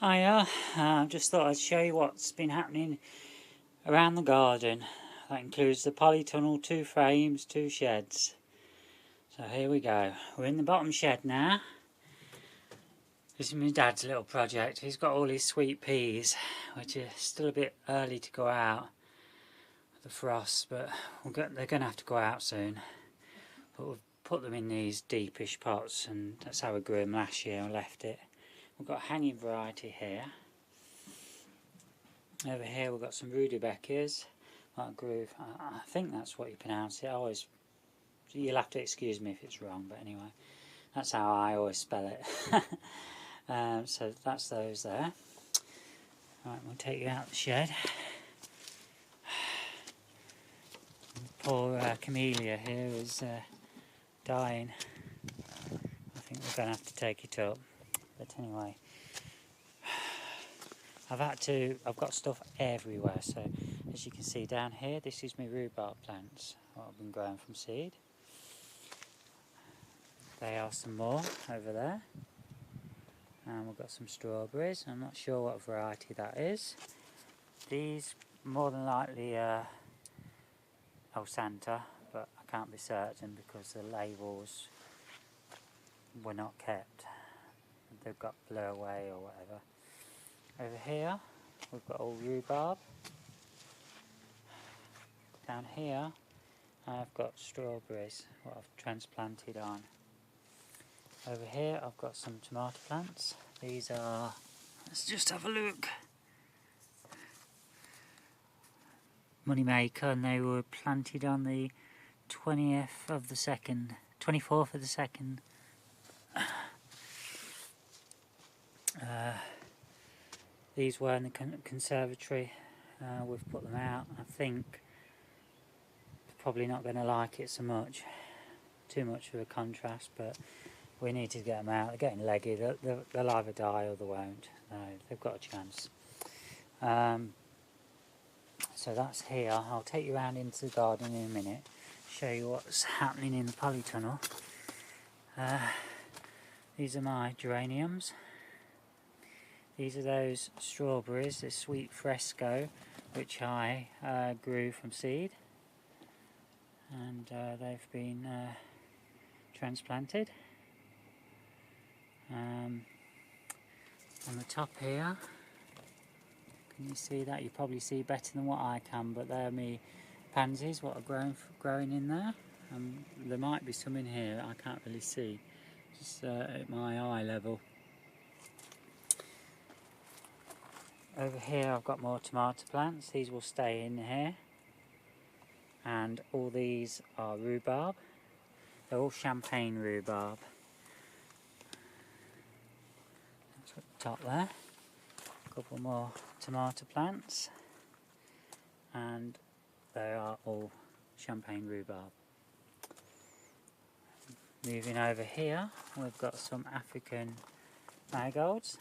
Hiya, just thought I'd show you what's been happening around the garden. That includes the polytunnel, 2 frames, 2 sheds. So here we go. We're in the bottom shed now. This is my dad's little project. He's got all his sweet peas, which are still a bit early to go out with the frost, but they're going to have to go out soon. But we've put them in these deepish pots, and that's how we grew them last year and left it. We've got a hanging variety here. Over here we've got some Rudibeckias. I think that's what you pronounce it. You'll have to excuse me if it's wrong, but anyway, that's how I always spell it. So that's those there. Right, we'll take you out the shed. Poor Camellia here is dying. I think we're going to have to take it up. But anyway, I've got stuff everywhere, so as you can see down here, this is my rhubarb plants, what I've been growing from seed. There are some more over there, and we've got some strawberries. I'm not sure what variety that is. These more than likely El Santa, but I can't be certain because the labels were not kept. They've got blew away or whatever. Over here we've got all rhubarb. Down here I've got strawberries, what I've transplanted on. Over here I've got some tomato plants. These are, let's just have a look, Moneymaker, and they were planted on the 24th of the 2nd. These were in the conservatory. We've put them out. I think they're probably not going to like it so much. Too much of a contrast, but we need to get them out. They're getting leggy. They'll either die or they won't. No, they've got a chance. So that's here. I'll take you around into the garden in a minute, show you what's happening in the polytunnel. These are my geraniums. These are those strawberries, the sweet fresco, which I grew from seed, and they've been transplanted. On the top here, can you see that? You probably see better than what I can, but they're my pansies, what are growing in there. There might be some in here I can't really see, just at my eye level. Over here I've got more tomato plants. These will stay in here, and all these are rhubarb. They're all champagne rhubarb. That's at the top there. A couple more tomato plants, and they are all champagne rhubarb. Moving over here, we've got some African marigolds.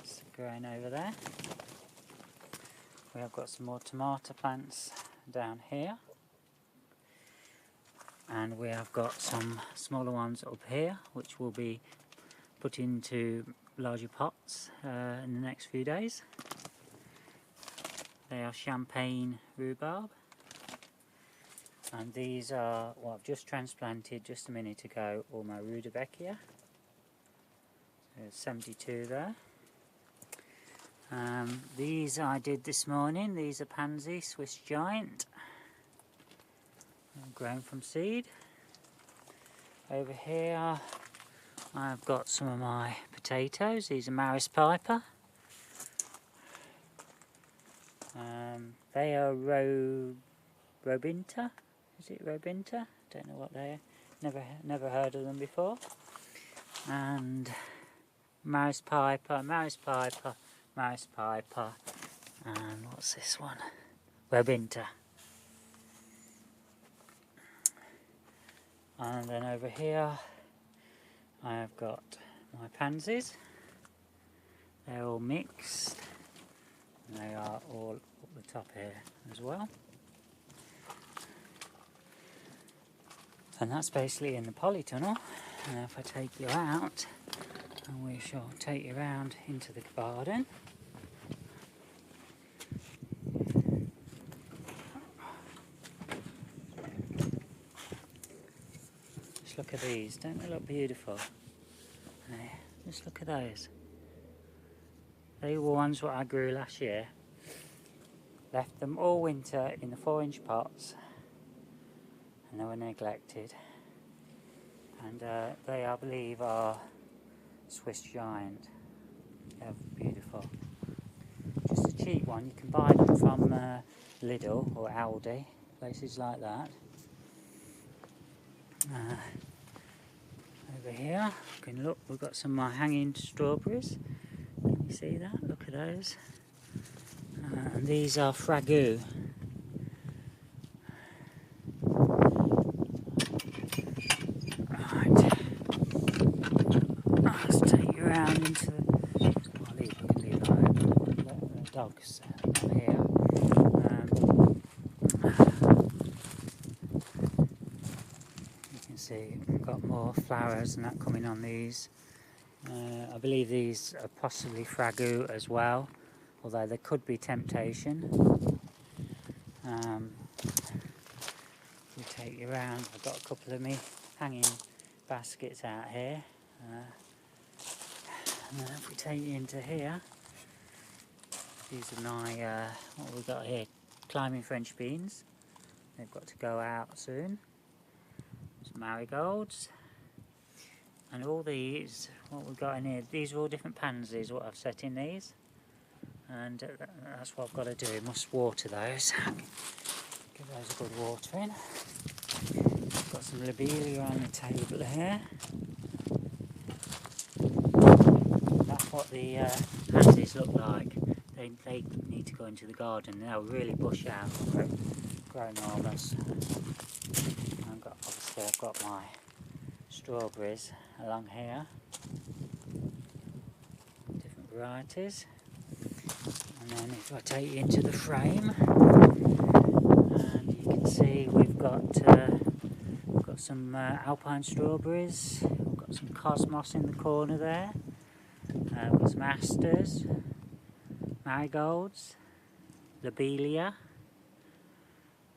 It's growing over there. We have got some more tomato plants down here, and we have got some smaller ones up here which will be put into larger pots in the next few days. They are champagne rhubarb, and these are what I've just transplanted just a minute ago, all my Rudibeckia. There's 72 there. These I did this morning. These are pansy Swiss giant, grown from seed. Over here I've got some of my potatoes. These are Maris Piper. They are Robinta. Is it Robinta? Don't know what they are. Never heard of them before. And Maris Piper, Maris Piper, Maris Piper, and what's this one? Robinta. And then over here I have got my pansies. They're all mixed. They are all up the top here as well. And that's basically in the polytunnel. And if I take you out, and we shall take you round into the garden. Just look at these, don't they look beautiful? There, just look at those. They were ones what I grew last year. Left them all winter in the 4-inch pots, and they were neglected. And they, I believe, are Swiss giant. They're beautiful. Just a cheap one. You can buy them from Lidl or Aldi, places like that. Over here, you can look. We've got some hanging strawberries. Can you see that? Look at those. And these are fragu. Right. Let's take you around into the... I can leave that open. The dogs up here. You can see we've got more flowers and that coming on these. I believe these are possibly fragu as well, although there could be temptation. We take you around. I've got a couple of me hanging baskets out here. And then if we take you into here, these are my, what we've got here, climbing French beans. They've got to go out soon. Some marigolds. And all these, what we've got in here, these are all different pansies, what I've set in these. And that's what I've got to do, must water those. Give those a good watering. Got some lobelia on the table here. That's what the pansies look like. They need to go into the garden. They'll really bush out, grow enormous. Obviously I've got my strawberries along here. Different varieties. And then if I take you into the frame, and you can see we've got some alpine strawberries, we've got some cosmos in the corner there, we've got some asters, marigolds, lobelia,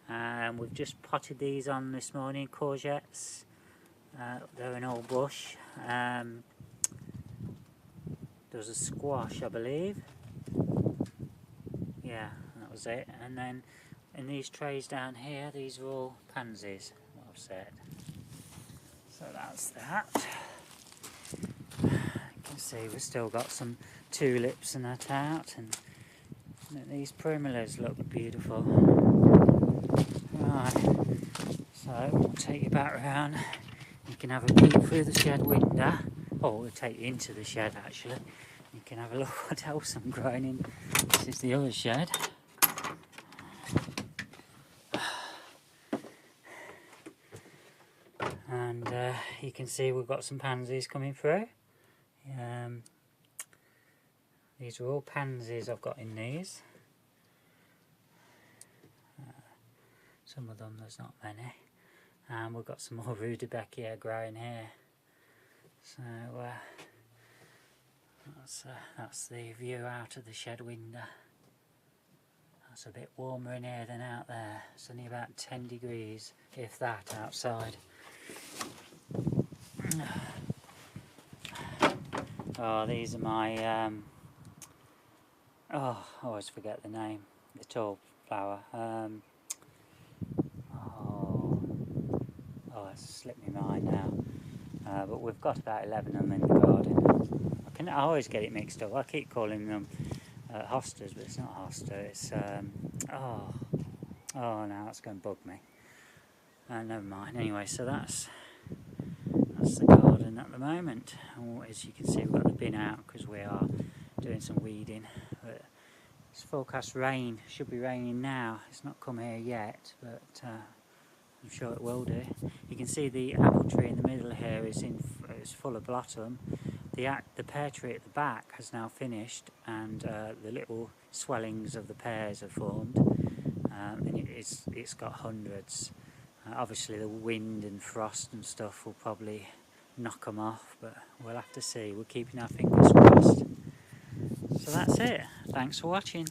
and we've just potted these on this morning, courgettes, they're an old bush, there's a squash I believe. Yeah, that was it. And then in these trays down here, these are all pansies, what I've said. So that's that. You can see we've still got some tulips and that out, and these primulas look beautiful. Right, so we'll take you back round. You can have a peek through the shed window. Oh, we'll take you into the shed actually. You can have a look what else I'm growing in. This is the other shed. And you can see we've got some pansies coming through. These are all pansies I've got in these. Some of them there's not many. And we've got some more Rudibeckia growing here. So that's the view out of the shed window. It's a bit warmer in here than out there. It's only about 10 degrees, if that, outside. Oh, these are my, I always forget the name, the tall flower. It's slipped my mind now. But we've got about 11 of them in the garden. I always get it mixed up. I keep calling them hostas, but it's not hosta. It's oh now it's going to bug me. Never mind. Anyway, so that's the garden at the moment. And as you can see, we've got the bin out because we are doing some weeding. But it's forecast rain. Should be raining now. It's not come here yet, but I'm sure it will do. You can see the apple tree in the middle here is full of blossom. The pear tree at the back has now finished, and the little swellings of the pears have formed, and it's got hundreds. Obviously the wind and frost and stuff will probably knock them off, but we'll have to see. We're keeping our fingers crossed. So that's it. Thanks for watching.